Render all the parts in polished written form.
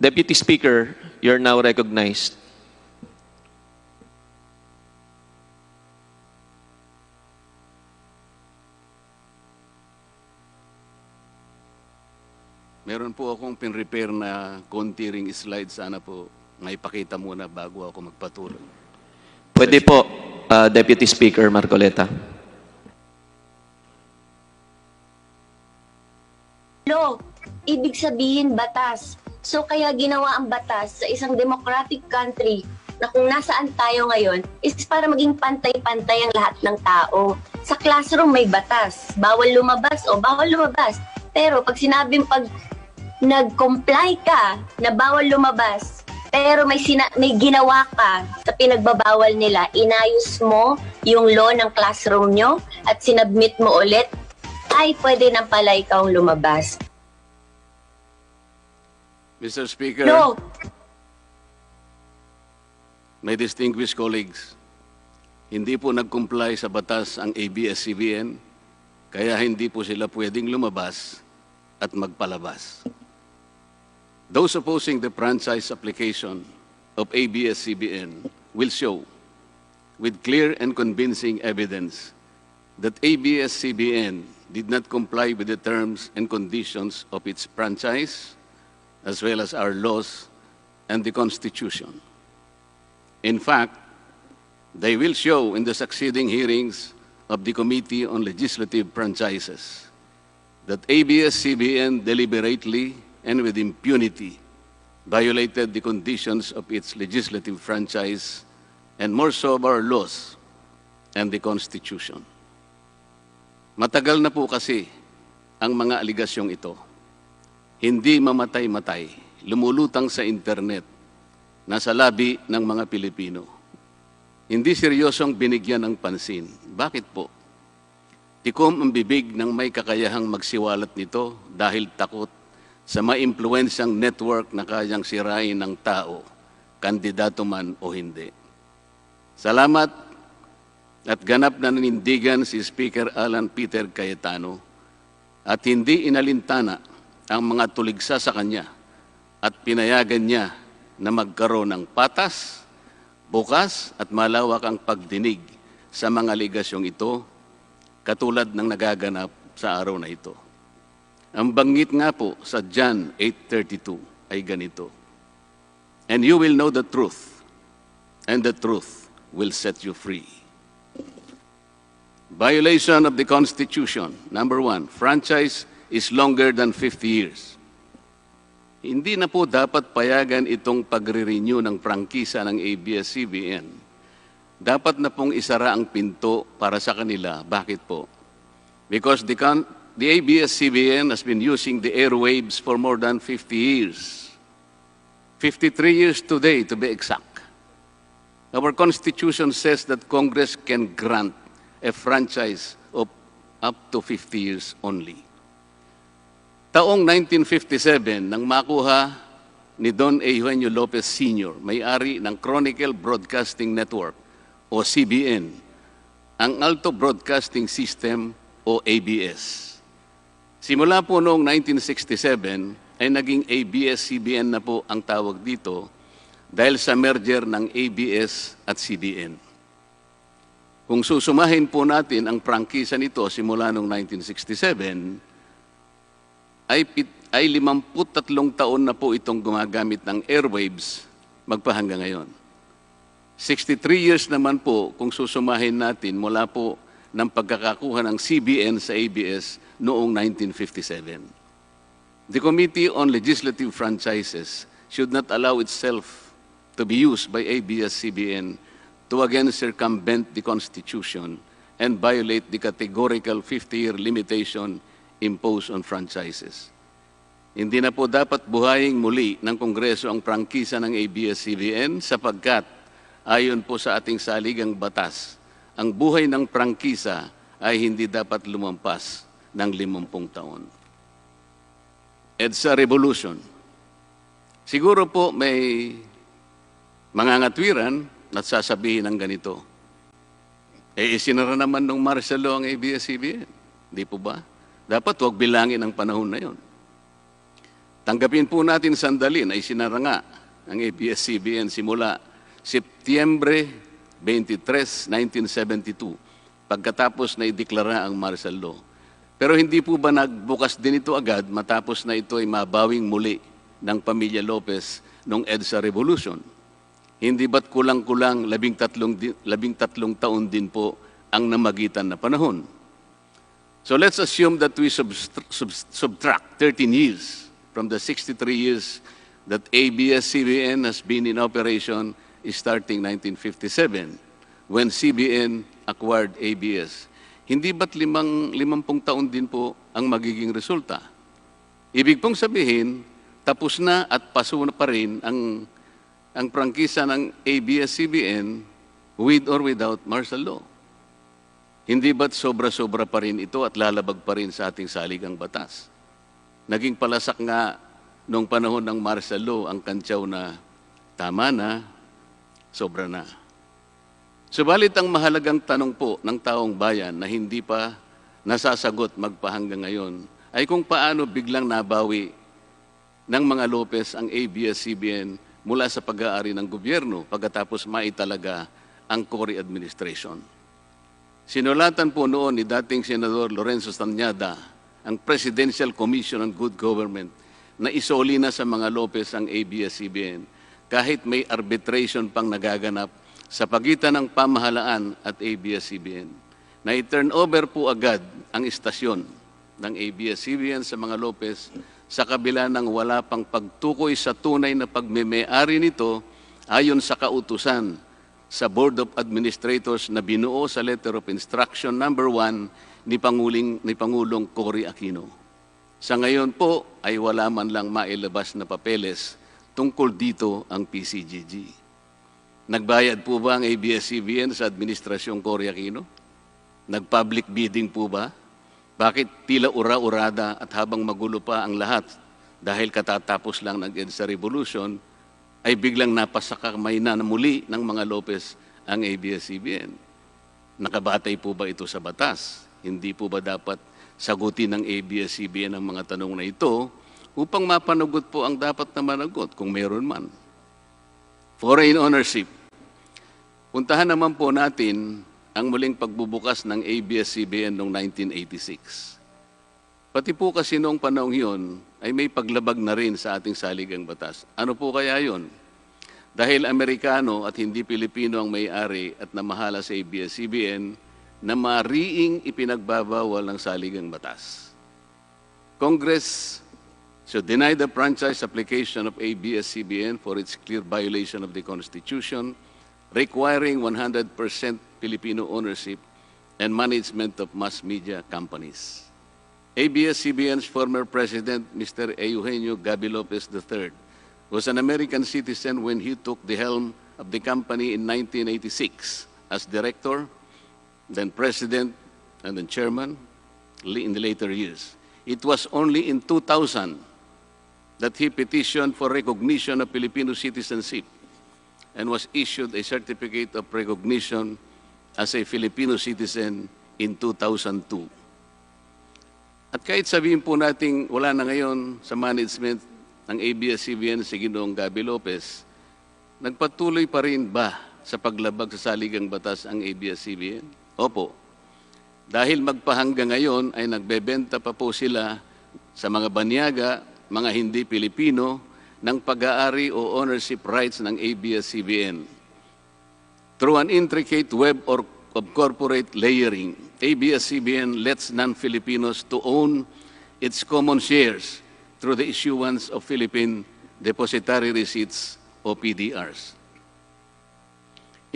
Deputy Speaker, you're now recognized. Meron po akong pin-repair na konti ring slide. Sana po maipakita muna bago ako magpatuloy. Pwede po, Deputy Speaker Marcoleta. Law, ibig sabihin batas. So kaya ginawa ang batas sa isang democratic country na kung nasaan tayo ngayon is para maging pantay-pantay ang lahat ng tao. Sa classroom may batas. Bawal lumabas o bawal lumabas. Pero pag sinabing pag nag-comply ka na bawal lumabas, pero may ginawa ka sa pinagbabawal nila, inayos mo yung law ng classroom nyo at sinabmit mo ulit, ay pwede nang pala ikaw lumabas. Mr. Speaker, No. my distinguished colleagues, hindi po nag-comply sa batas ang ABS-CBN, kaya hindi po sila pwedeng lumabas at magpalabas. Those opposing the franchise application of ABS-CBN will show with clear and convincing evidence that ABS-CBN did not comply with the terms and conditions of its franchise, as well as our laws and the Constitution. In fact, they will show in the succeeding hearings of the Committee on Legislative Franchises that ABS-CBN deliberately and with impunity violated the conditions of its legislative franchise and more so of our laws and the Constitution. Matagal na po kasi ang mga aligasyong ito. Hindi mamatay-matay, lumulutang sa internet, nasa labi ng mga Pilipino. Hindi seryosong binigyan ng pansin. Bakit po? Tikom ang bibig ng may kakayahang magsiwalat nito dahil takot sa maimpluwensyang network na kayang sirain ng tao, kandidato man o hindi. Salamat at ganap na nanindigan si Speaker Alan Peter Cayetano at hindi inalintana ang mga tuligsa sa kanya at pinayagan niya na magkaroon ng patas, bukas at malawak ang pagdinig sa mga aligasyong ito katulad ng nagaganap sa araw na ito. Ang banggit nga po sa John 8:32 ay ganito, "And you will know the truth, and the truth will set you free." Violation of the Constitution. Number 1, franchise is longer than 50 years. Hindi na po dapat payagan itong pagre-renew ng prangkisa ng ABS-CBN. Dapat na pong isara ang pinto para sa kanila. Bakit po? Because the ABS-CBN has been using the airwaves for more than 50 years. 53 years today, to be exact. Our Constitution says that Congress can grant a franchise of up to 50 years only. Taong 1957, nang makuha ni Don Eugenio Lopez Sr., may-ari ng Chronicle Broadcasting Network o CBN, ang Alto Broadcasting System o ABS. Simula po noong 1967 ay naging ABS-CBN na po ang tawag dito dahil sa merger ng ABS at CBN. Kung susumahin po natin ang prangkisa nito simula noong 1967, ay 53 taon na po itong gumagamit ng airwaves magpahanggang ngayon. 63 years naman po kung susumahin natin mula po ng pagkakakuha ng CBN sa ABS noong 1957. The Committee on Legislative Franchises should not allow itself to be used by ABS-CBN to again circumvent the Constitution and violate the categorical 50-year limitation imposed on franchises. Hindi na po dapat buhayin muli ng Kongreso ang prangkisa ng ABS-CBN sapagkat ayon po sa ating saligang batas, ang buhay ng prangkisa ay hindi dapat lumampas ng 50 taon. EDSA Revolution. Siguro po may mangangatwiran at sasabihin ng ganito. Isinara naman ng martial law ang ABS-CBN. Di po ba? Dapat huwag bilangin ang panahon na yon. Tanggapin po natin sandali na isinara nga ang ABS-CBN simula Setyembre 23, 1972, pagkatapos na ideklara ang martial law. Pero hindi po ba nagbukas din ito agad matapos na ito ay mabawing muli ng pamilya Lopez noong EDSA Revolution? Hindi ba't kulang-kulang 13 taon din po ang namagitan na panahon? So let's assume that we subtract 13 years from the 63 years that ABS-CBN has been in operation starting 1957 when CBN acquired ABS. Hindi ba't 50 taon din po ang magiging resulta? Ibig pong sabihin, tapos na at paso na pa rin ang prangkisa ng ABS-CBN with or without martial law. Hindi ba't sobra-sobra pa rin ito at lalabag pa rin sa ating saligang batas? Naging palasak nga noong panahon ng martial law ang kantyaw na tama na, sobra na. Subalit ang mahalagang tanong po ng taong bayan na hindi pa nasasagot magpahanggang ngayon ay kung paano biglang nabawi ng mga Lopez ang ABS-CBN mula sa pag-aari ng gobyerno pagkatapos maitalaga ang Cory administration. Sinulatan po noon ni dating Senador Lorenzo Tanyada ang Presidential Commission on Good Government na isoli na sa mga Lopez ang ABS-CBN kahit may arbitration pang nagaganap sa pagitan ng pamahalaan at ABS-CBN. Na i-turn over po agad ang istasyon ng ABS-CBN sa mga Lopez sa kabila ng wala pang pagtukoy sa tunay na pagmeme-ari nito ayon sa kautusan sa Board of Administrators na binuo sa Letter of Instruction number 1 ni Pangulong Cory Aquino. Sa ngayon po ay wala man lang mailabas na papeles tungkol dito ang PCGG. Nagbayad po ba ang ABS-CBN sa Administrasyong Cory Aquino? Nag-public bidding po ba? Bakit tila ura-urada at habang magulo pa ang lahat dahil katatapos lang ng EDSA Revolution, ay biglang napasakamay na muli ng mga Lopez ang ABS-CBN? Nakabatay po ba ito sa batas? Hindi po ba dapat sagutin ng ABS-CBN ang mga tanong na ito upang mapanagot po ang dapat na managot kung meron man? Foreign ownership. Puntahan naman po natin ang muling pagbubukas ng ABS-CBN noong 1986. Pati po kasi noong panahon yun ay may paglabag na rin sa ating saligang batas. Ano po kaya yun? Dahil Amerikano at hindi Pilipino ang may-ari at namahala sa ABS-CBN na mariing ipinagbabawal ng saligang batas. Congress should deny the franchise application of ABS-CBN for its clear violation of the Constitution, requiring 100% Filipino ownership and management of mass media companies. ABS-CBN's former president, Mr. Eugenio Gaby Lopez III, was an American citizen when he took the helm of the company in 1986 as director, then president, and then chairman in the later years. It was only in 2000 that he petitioned for recognition of Filipino citizenship and was issued a certificate of recognition as a Filipino citizen in 2002. At kahit sabihin po nating wala na ngayon sa management ng ABS-CBN si Ginoong Gaby Lopez, nagpatuloy pa rin ba sa paglabag sa saligang batas ang ABS-CBN? Opo. Dahil magpahanggang ngayon ay nagbebenta pa po sila sa mga banyaga, mga hindi Pilipino, ng pag-aari o ownership rights ng ABS-CBN. Through an intricate web of corporate layering, ABS-CBN lets non-Filipinos to own its common shares through the issuance of Philippine Depositary Receipts o PDRs.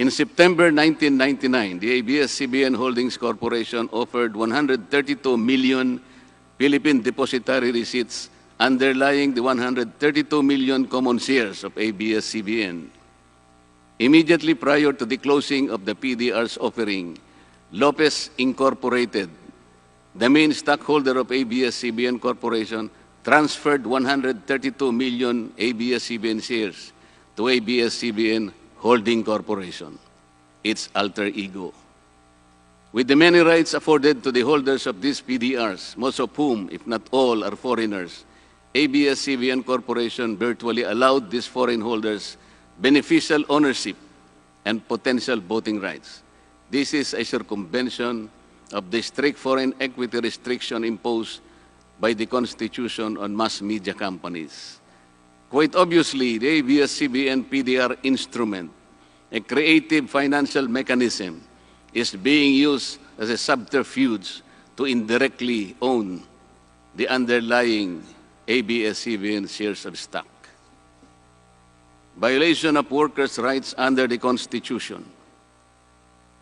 In September 1999, the ABS-CBN Holdings Corporation offered 132 million Philippine Depositary Receipts underlying the 132 million common shares of ABS-CBN. Immediately prior to the closing of the PDR's offering, Lopez Incorporated, the main stockholder of ABS-CBN Corporation, transferred 132 million ABS-CBN shares to ABS-CBN Holding Corporation, its alter ego. With the many rights afforded to the holders of these PDRs, most of whom, if not all, are foreigners, ABS-CBN Corporation virtually allowed these foreign holders beneficial ownership and potential voting rights. This is a circumvention of the strict foreign equity restriction imposed by the Constitution on mass media companies. Quite obviously, the ABS-CBN PDR instrument, a creative financial mechanism, is being used as a subterfuge to indirectly own the underlying ABS-CBN shares of stock. Violation of workers' rights under the Constitution.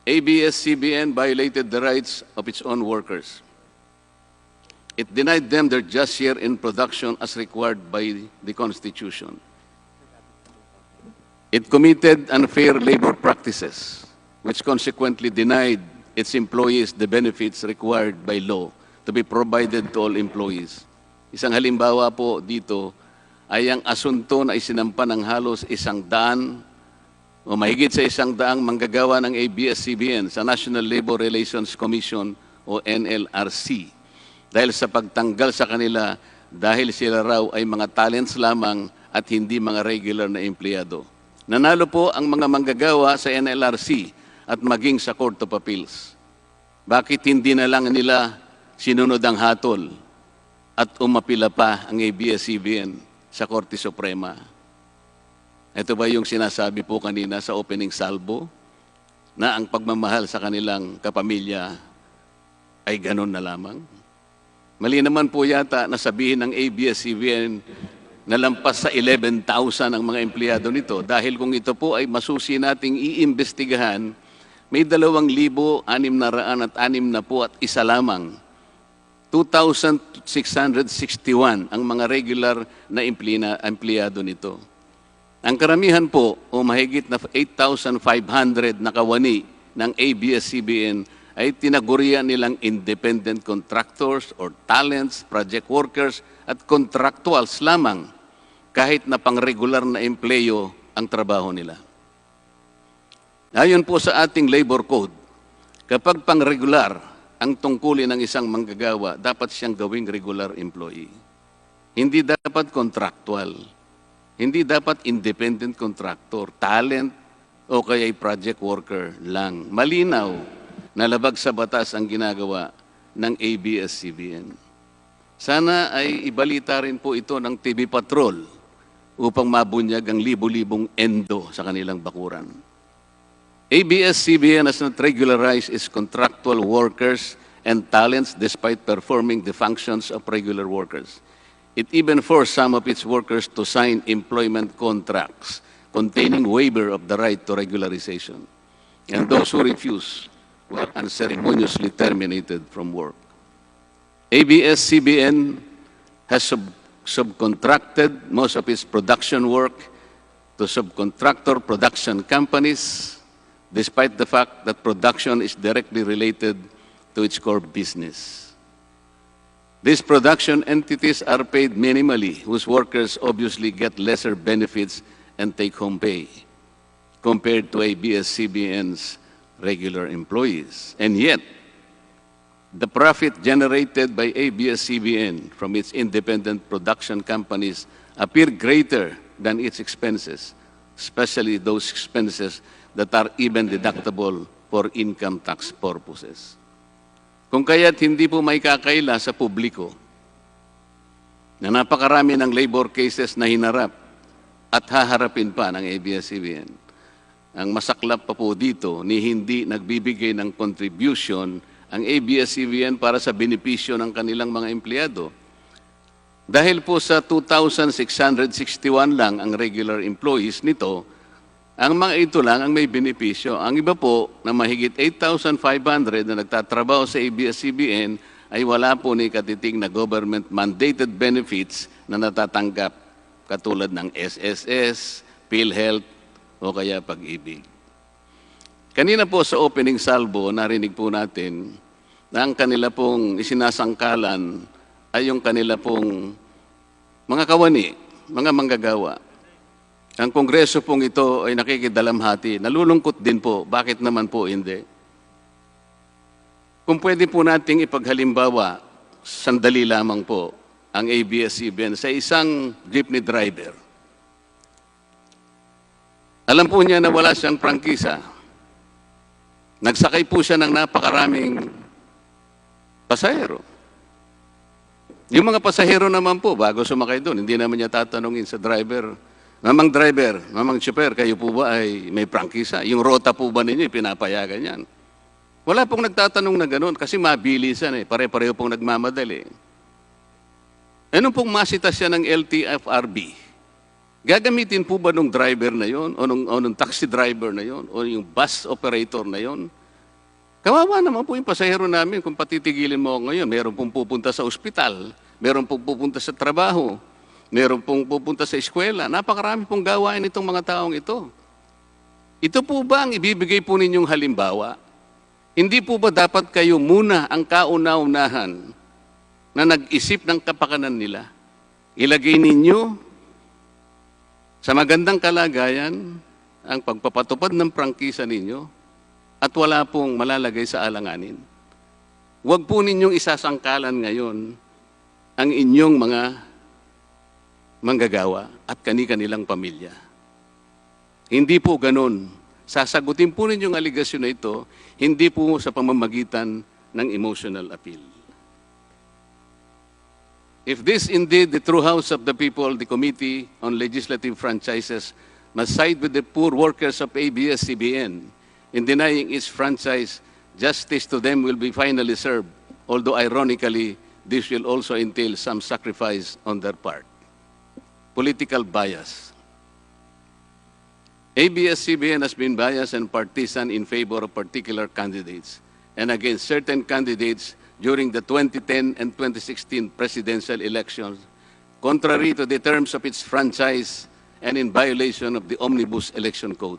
ABS-CBN violated the rights of its own workers. It denied them their just share in production as required by the Constitution. It committed unfair labor practices, which consequently denied its employees the benefits required by law to be provided to all employees. Isang halimbawa po dito ay ang asunto na isinampa ng halos 100 o mahigit sa 100 manggagawa ng ABS-CBN sa National Labor Relations Commission o NLRC dahil sa pagtanggal sa kanila dahil sila raw ay mga talents lamang at hindi mga regular na empleyado. Nanalo po ang mga manggagawa sa NLRC at maging sa Court of Appeals. Bakit hindi na lang nila sinunod ang hatol at umapila pa ang ABS-CBN sa Korte Suprema? Ito ba yung sinasabi po kanina sa opening salvo na ang pagmamahal sa kanilang kapamilya ay ganun na lamang? Mali naman po yata na sabihin ng ABS-CBN na lampas sa 11,000 ang mga empleyado nito dahil kung ito po ay masusi nating iimbestigahan, may 2,661 at isa lamang 2,661 ang mga regular na empleyado nito. Ang karamihan po o mahigit na 8,500 na kawani ng ABS-CBN ay tinagurian nilang independent contractors or talents, project workers at contractuals lamang kahit na pang-regular na empleyo ang trabaho nila. Ayon po sa ating labor code, kapag pang-regular ang tungkulin ng isang manggagawa, dapat siyang gawing regular employee. Hindi dapat contractual. Hindi dapat independent contractor, talent, o kaya'y project worker lang. Malinaw na labag sa batas ang ginagawa ng ABS-CBN. Sana ay ibalita rin po ito ng TV Patrol upang mabunyag ang libo-libong endo sa kanilang bakuran. ABS-CBN has not regularized its contractual workers and talents despite performing the functions of regular workers. It even forced some of its workers to sign employment contracts containing waiver of the right to regularization. And those who refuse were unceremoniously terminated from work. ABS-CBN has subcontracted most of its production work to subcontractor production companies, despite the fact that production is directly related to its core business. These production entities are paid minimally, whose workers obviously get lesser benefits and take-home pay compared to ABS-CBN's regular employees. And yet, the profit generated by ABS-CBN from its independent production companies appear greater than its expenses, especially those expenses that are even deductible for income tax purposes. Kung kaya't hindi po may kakaila sa publiko na napakarami ng labor cases na hinarap at haharapin pa ng ABS-CBN. Ang masaklap pa po dito ni hindi nagbibigay ng contribution ang ABS-CBN para sa benepisyo ng kanilang mga empleyado. Dahil po sa 2,661 lang ang regular employees nito, ang mga ito lang ang may benepisyo. Ang iba po na mahigit 8,500 na nagtatrabaho sa ABS-CBN ay wala po ni katiting na government-mandated benefits na natatanggap katulad ng SSS, PhilHealth o kaya Pag-ibig. Kanina po sa opening salvo, narinig po natin na ang kanila pong isinasangkalan ay yung kanila pong mga kawani, mga manggagawa. Ang kongreso pong ito ay nakikidalamhati. Nalulungkot din po. Bakit naman po hindi? Kung pwede po nating ipaghalimbawa, sandali lamang po, ang ABS-CBN sa isang jeepney driver. Alam po niya na wala siyang prangkisa. Nagsakay po siya ng napakaraming pasahero. Yung mga pasahero naman po, bago sumakay doon, hindi naman niya tatanungin sa driver, Mamang chopper, kayo po ba ay may prangkisa? Yung rota po ba ninyo, pinapayagan yan? Wala pong nagtatanong na gano'n kasi mabilisan eh. Pare-pareho pong nagmamadali. Ano pong masita siya ng LTFRB? Gagamitin po ba nung driver na yon o nung taxi driver na yon o yung bus operator na yon? Kawawa naman po yung pasahero namin kung patitigilin mo ngayon. Meron pong pupunta sa ospital, meron pong pupunta sa trabaho, meron pong pupunta sa eskwela. Napakarami pong gawain itong mga taong ito. Ito po ba ang ibibigay po ninyong halimbawa? Hindi po ba dapat kayo muna ang kauna-unahan na nag-isip ng kapakanan nila? Ilagay ninyo sa magandang kalagayan ang pagpapatupad ng prangkisa ninyo at wala pong malalagay sa alanganin. Huwag po ninyong isasangkalan ngayon ang inyong mga manggagawa at kani-kanilang pamilya. Hindi po ganun. Sasagutin po ninyong aligasyon na ito, hindi po sa pamamagitan ng emotional appeal. If this indeed the true house of the people, the Committee on Legislative Franchises must side with the poor workers of ABS-CBN in denying its franchise, justice to them will be finally served, although ironically, this will also entail some sacrifice on their part. Political bias. ABS-CBN has been biased and partisan in favor of particular candidates and against certain candidates during the 2010 and 2016 presidential elections, contrary to the terms of its franchise and in violation of the Omnibus Election Code.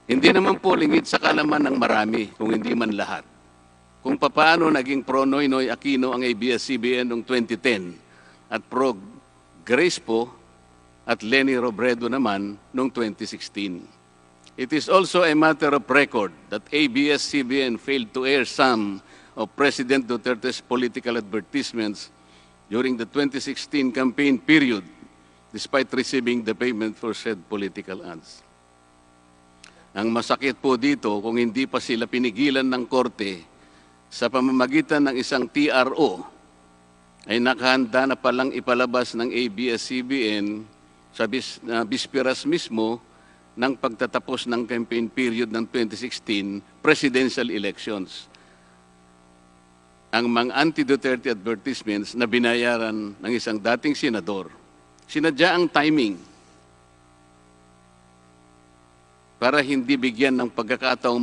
Hindi naman po lingid sa kalaman ng marami, kung hindi man lahat, kung paano naging pro-Noynoy Aquino ang ABS-CBN noong 2010 at pro-Grace po at Lenny Robredo naman noong 2016. It is also a matter of record that ABS-CBN failed to air some of President Duterte's political advertisements during the 2016 campaign period, despite receiving the payment for said political ads. Ang masakit po dito, kung hindi pa sila pinigilan ng korte sa pamamagitan ng isang TRO, ay nakahanda na palang ipalabas ng ABS-CBN sa bisperas mismo ng pagtatapos ng campaign period ng 2016 presidential elections. Ang mga anti-Duterte advertisements na binayaran ng isang dating senador, sinadya ang timing para hindi bigyan ng pagkakataong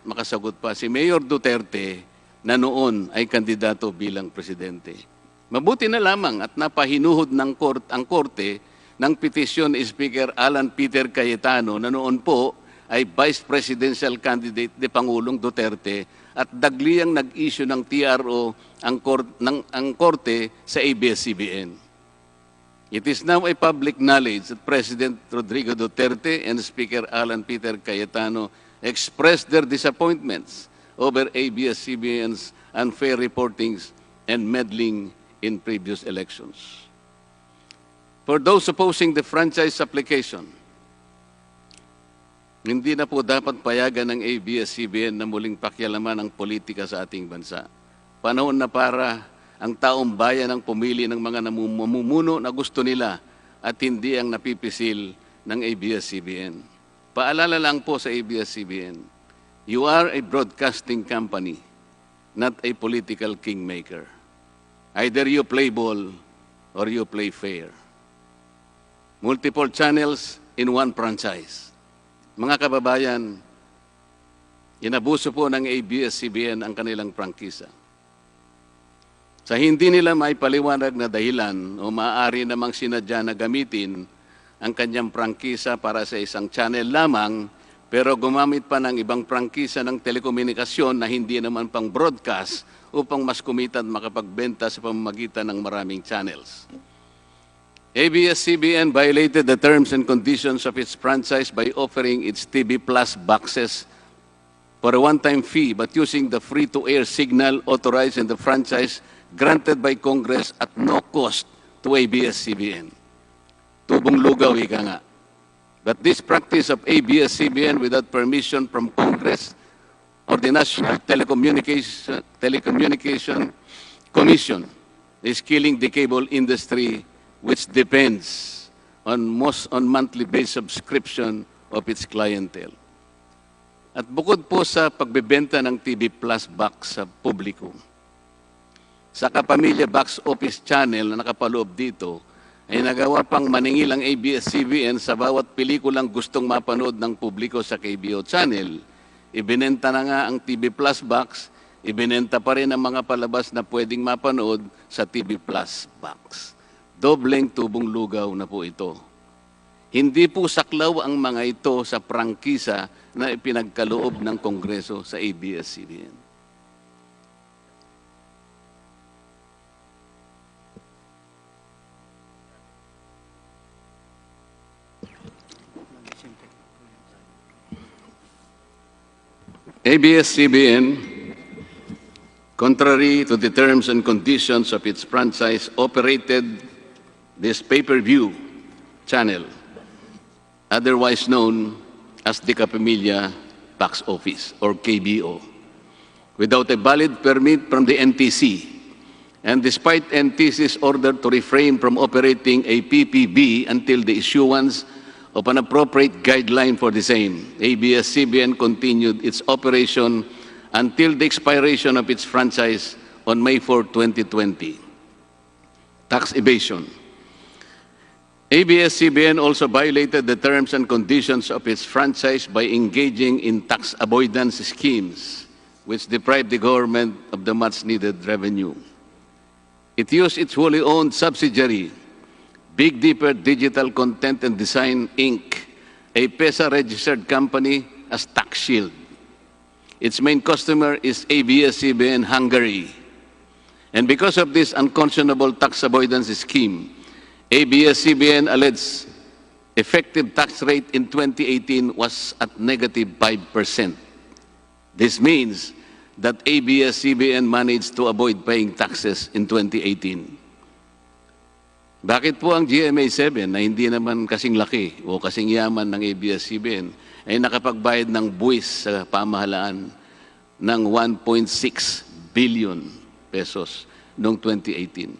makasagot pa si Mayor Duterte na noon ay kandidato bilang presidente. Mabuti na lamang at napahinuhod ng ang korte ng petisyon ni Speaker Alan Peter Cayetano na noon po ay Vice Presidential Candidate ni Pangulong Duterte at dagliang nag-issue ng TRO ang korte sa ABS-CBN. It is now a public knowledge that President Rodrigo Duterte and Speaker Alan Peter Cayetano expressed their disappointments over ABS-CBN's unfair reportings and meddling in previous elections. For those opposing the franchise application, hindi na po dapat payagan ng ABS-CBN na muling pakialaman ang politika sa ating bansa. Panahon na para ang taong bayan ang pumili ng mga namumuno na gusto nila at hindi ang napipisil ng ABS-CBN. Paalala lang po sa ABS-CBN, you are a broadcasting company, not a political kingmaker. Either you play ball or you play fair. Multiple channels in one franchise. Mga kababayan, inabuso po ng ABS-CBN ang kanilang prangkisa. Sa hindi nila maipaliwanag na dahilan o maaari namang sinadya na gamitin ang kanyang prangkisa para sa isang channel lamang, pero gumamit pa ng ibang prangkisa ng telekomunikasyon na hindi naman pang broadcast upang mas kumita at makapagbenta sa pamamagitan ng maraming channels. ABS-CBN violated the terms and conditions of its franchise by offering its TV Plus boxes for a one-time fee but using the free-to-air signal authorized in the franchise granted by Congress at no cost to ABS-CBN. Tubong lugaw, ika nga. But this practice of ABS-CBN without permission from Congress or the National Telecommunication Commission is killing the cable industry, which depends on monthly based subscription of its clientele. At bukod po sa pagbebenta ng TV Plus box sa publiko, sa Kapamilya Box Office Channel na nakapaloob dito, ay nagawa pang maningil ang ABS-CBN sa bawat pelikulang gustong mapanood ng publiko sa KBO Channel. Ibinenta na nga ang TV Plus box, ibinenta pa rin ang mga palabas na pwedeng mapanood sa TV Plus box. Dobleng tubong lugaw na po ito. Hindi po saklaw ang mga ito sa prangkisa na ipinagkaloob ng Kongreso sa ABS-CBN. ABS-CBN, contrary to the terms and conditions of its franchise, operated this pay-per-view channel, otherwise known as the Kapamilya Box Office, or KBO, without a valid permit from the NTC, and despite NTC's order to refrain from operating a PPB until the issuance of an appropriate guideline for the same, ABS-CBN continued its operation until the expiration of its franchise on May 4, 2020. Tax evasion. ABS-CBN also violated the terms and conditions of its franchise by engaging in tax avoidance schemes, which deprived the government of the much-needed revenue. It used its wholly owned subsidiary, Big Dipper Digital Content and Design, Inc., a PESA-registered company, as tax shield. Its main customer is ABS-CBN Hungary. And because of this unconscionable tax avoidance scheme, ABS-CBN alleged effective tax rate in 2018 was at negative 5%. This means that ABS-CBN managed to avoid paying taxes in 2018. Bakit po ang GMA7 na hindi naman kasing laki o kasing yaman ng ABS-CBN ay nakapagbayad ng buwis sa pamahalaan ng 1.6 billion pesos noong 2018?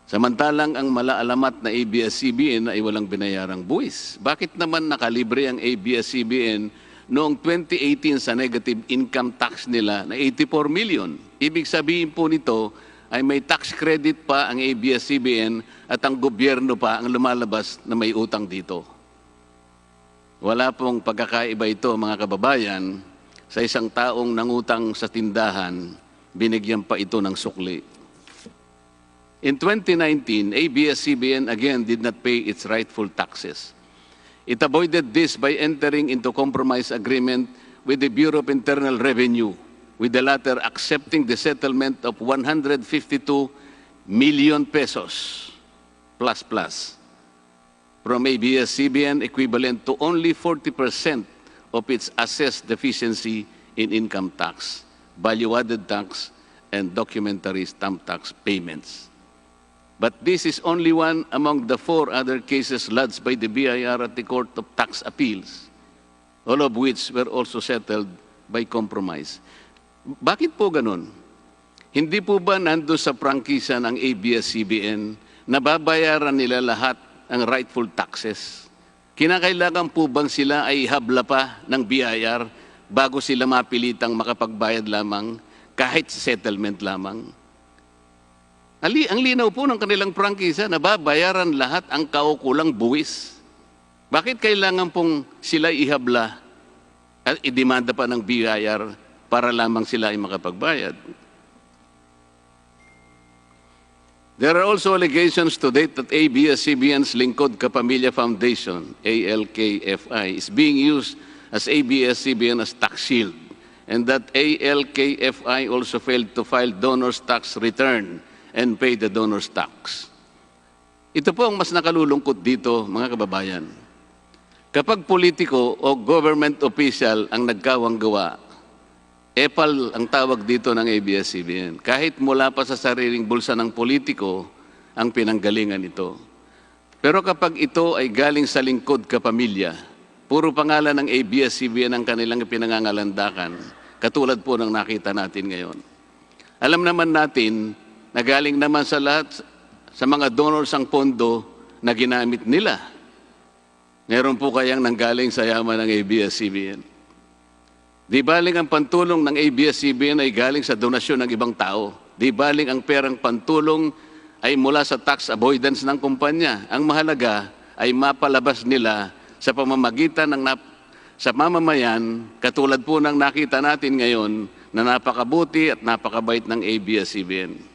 Samantalang ang malaalamat na ABS-CBN ay walang binayarang buwis. Bakit naman nakalibre ang ABS-CBN noong 2018 sa negative income tax nila na 84 million? Ibig sabihin po nito ay may tax credit pa ang ABS-CBN at ang gobyerno pa ang lumalabas na may utang dito. Wala pong pagkakaiba ito, mga kababayan, sa isang taong nangutang sa tindahan, binigyan pa ito ng sukli. In 2019, ABS-CBN again did not pay its rightful taxes. It avoided this by entering into compromise agreement with the Bureau of Internal Revenue, with the latter accepting the settlement of 152 million pesos plus from ABS-CBN, equivalent to only 40% of its assessed deficiency in income tax, value-added tax, and documentary stamp tax payments. But this is only one among the 4 other cases lodged by the BIR at the Court of Tax Appeals, all of which were also settled by compromise. Bakit po ganun? Hindi po ba nando sa prangkisa ng ABS-CBN na babayaran nila lahat ang rightful taxes? Kinakailangan po bang sila ay habla pa ng BIR bago sila mapilitang makapagbayad lamang kahit settlement lamang? Ang linaw po ng kanilang prangkisa na babayaran lahat ang kaukulang buwis. Bakit kailangan pong sila ihabla at idemanda pa ng BIR para lamang sila ay makapagbayad? There are also allegations to date that ABS-CBN's Lingkod Kapamilya Foundation, ALKFI, is being used as ABS-CBN as tax shield, and that ALKFI also failed to file donor's tax return and pay the donor's tax. Ito po ang mas nakalulungkot dito, mga kababayan. Kapag politiko o government official ang nagkawang gawa, epal ang tawag dito ng ABS-CBN. Kahit mula pa sa sariling bulsa ng politiko, ang pinanggalingan ito. Pero kapag ito ay galing sa lingkod kapamilya, puro pangalan ng ABS-CBN ang kanilang pinangangalandakan, katulad po ng nakita natin ngayon. Alam naman natin na galing naman sa lahat, sa mga donors ang pondo na ginamit nila. Meron po kayang nanggaling sa yaman ng ABS-CBN. Di baling ang pantulong ng ABS-CBN ay galing sa donasyon ng ibang tao. Di baling ang perang pantulong ay mula sa tax avoidance ng kumpanya. Ang mahalaga ay mapalabas nila sa pamamagitan ng sa mamamayan, katulad po ng nakita natin ngayon na napakabuti at napakabait ng ABS-CBN.